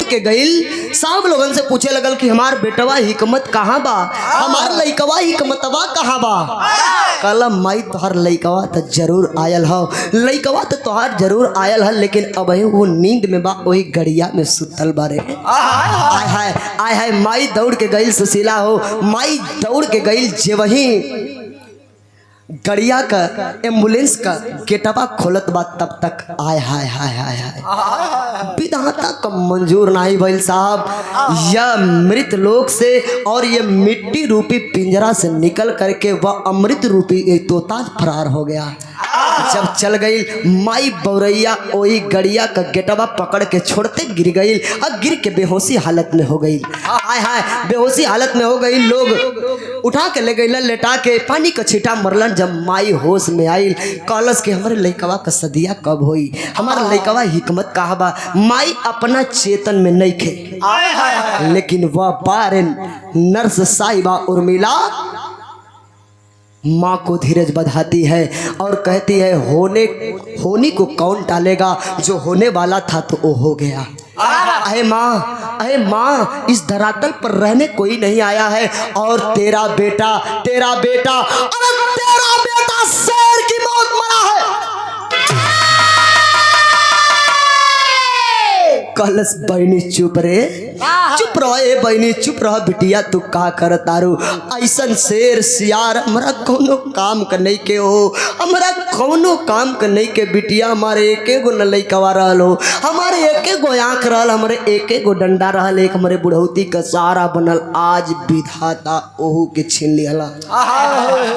के गईल सब लोगन से पूछे लगल कि हमार बेटवा हिकमत कहाँ बा, हमार लइकवा हिकमतवा कहाँ बा। कहला माई तोहार लइकवा तो जरूर आयल हो, लइकवा तो तोहार जरूर आयल है, लेकिन अब वो नींद में बा, वही गड़िया में सुतल बारे। आय हाय आय हाय माई दौड़ के गईल सुशीला हो, माई दौड़ के गईल जे वही गड़िया का एम्बुलेंस का गेटवा खोलत बा, तब तक आय हाय हाय हाय हाय विधाता का मंजूर नहीं भइल साहब। यह मृत लोक से और ये मिट्टी रूपी पिंजरा से निकल करके वह अमृत रूपी तोता फरार हो गया। जब चल गई माई बौरैया वही गड़िया का गेटवा पकड़ के छोड़ते गिर गई और गिर के बेहोशी हालत में हो गई। आय हाय बेहोशी हालत में हो गई, लोग उठा के ले गई लेटा के पानी का छींटा मरलन। जब माई होश में आई कहलस कि हमारे लइकवा का सदिया कब होई, हमारा लइकवा हिकमत कहाँ बा। माई अपना चेतन में नहीं खे, लेकिन वह बारे नर्स साहिबा उर्मिला माँ को धीरज बधाती है और कहती है होने को कौन टालेगा, जो होने वाला था तो वो हो गया। अहे माँ इस धरातल पर रहने कोई नहीं आया है, और तेरा बेटा शेर की मौत मरा है। कलश बहनी चुप रे, चुप रहो ए बहनी चुप रहो बिटिया, तू का कर तारू। ऐसन शेर सियार हमरा कोनो काम का नहीं के हो, हमरा कोनो काम का नहीं के बिटिया। हमारे एके गो न लइकवा रहल हो, हमारे एके गो आँख रहल, हमारे एके गो डंडा रहल, एक हमारे बुढ़ौती का सहारा बनल। आज विधाता ओहू के छीन लिया।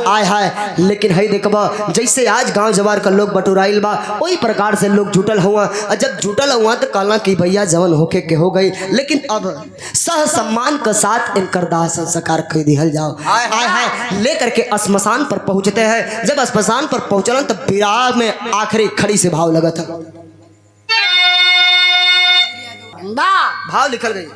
आय हाय लेकिन है देखबा जैसे आज गांव जवार का लोग बटुराइल बा, वही प्रकार से लोग जुटल हुआ। जब जुटल हुआ तो कहला कि भैया जवन होके के हो गई, लेकिन अब सह सम्मान के साथ इनकर दाह संस्कार कर दिहल जाओ। आय हाय लेकर के श्मशान पर पहुंचते हैं। जब श्मशान पर पहुंचलन तो विराग में आखिरी खड़ी से भाव लगा था, भाव लिखल गई।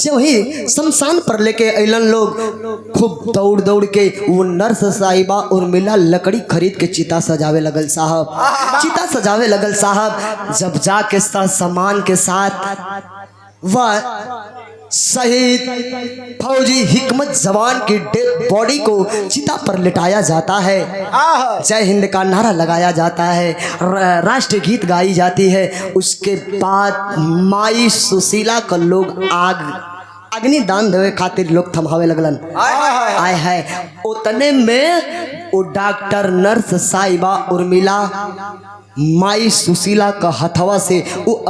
जब वही शमशान पर लेके अलन लोग खूब दौड़ दौड़ के वो नर्स साहिबा उर्मिला लकड़ी खरीद के चिता सजावे लगल साहब, चिता सजावे लगल साहब। जब जाके सामान के साथ वह शहीद फौजी हिकमत जवान की डेड बॉडी को चिता पर लिटाया जाता है, जय हिंद का नारा लगाया जाता है, राष्ट्रीय गीत गाई जाती है। उसके बाद माई सुशीला का लोग अग्नि दान देवे खातिर लोग थमावे लगलन। आय है उतने में वो डॉक्टर नर्स साहिबा उर्मिला माई सुशीला का हथवा से वो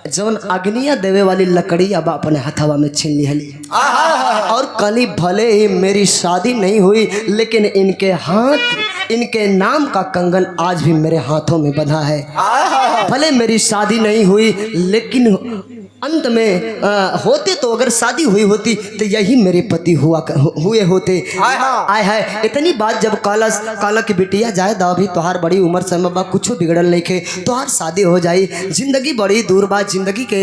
जवन अग्निया देवे वाली लकड़ी अब अपने हथवा में छीन ली और कली भले ही मेरी शादी नहीं हुई, लेकिन इनके हाथ इनके नाम का कंगन आज भी मेरे हाथों में बंधा है। भले मेरी शादी नहीं हुई लेकिन अंत में होते तो अगर शादी हुई होती तो यही मेरे पति हुए होते। आय है इतनी बात जब काला की बिटिया जाए दा भी तोहार बड़ी उम्र से बा कुछ बिगड़ल नहीं के तोहार शादी हो जाई, जिंदगी बड़ी दूर बा, जिंदगी के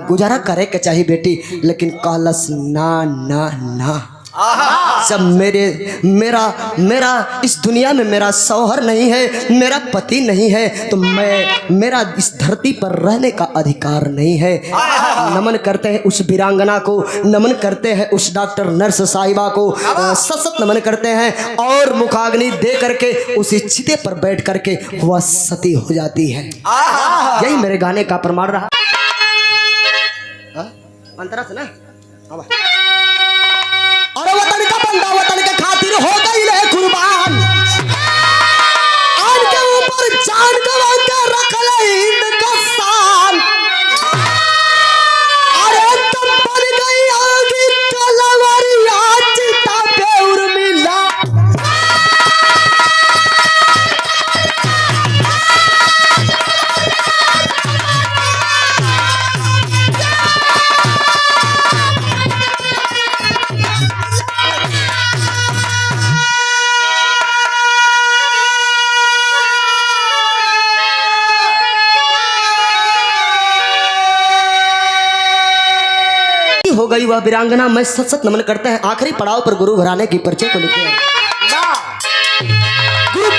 गुजारा करे के चाहिए बेटी। लेकिन कालस ना ना ना, जब मेरा इस दुनिया में मेरा शौहर नहीं है, मेरा पति नहीं है, तो मेरा इस धरती पर रहने का अधिकार नहीं है। नमन करते हैं उस वीरांगना को, नमन करते हैं उस डॉक्टर नर्स साहिबा को, सशक्त नमन करते हैं और मुखाग्नि दे करके उसी चिते पर बैठ करके वह सती हो जाती है। यही मेरे गाने का प्रमाण रहा। अंतरा से ना और वतन का बंदा वतन के खातिर हो गई ले कुर्बान, आन के ऊपर जान गवा के रख ले हिंद का शान। अरे तब बन गई आगे तलवारिया चिता पे उर्मिला। हो गई वह वीरांगना, मैं सत नमन करता है। आखिरी पड़ाव पर गुरु घराने की परिचय को लिखते हैं। गुरु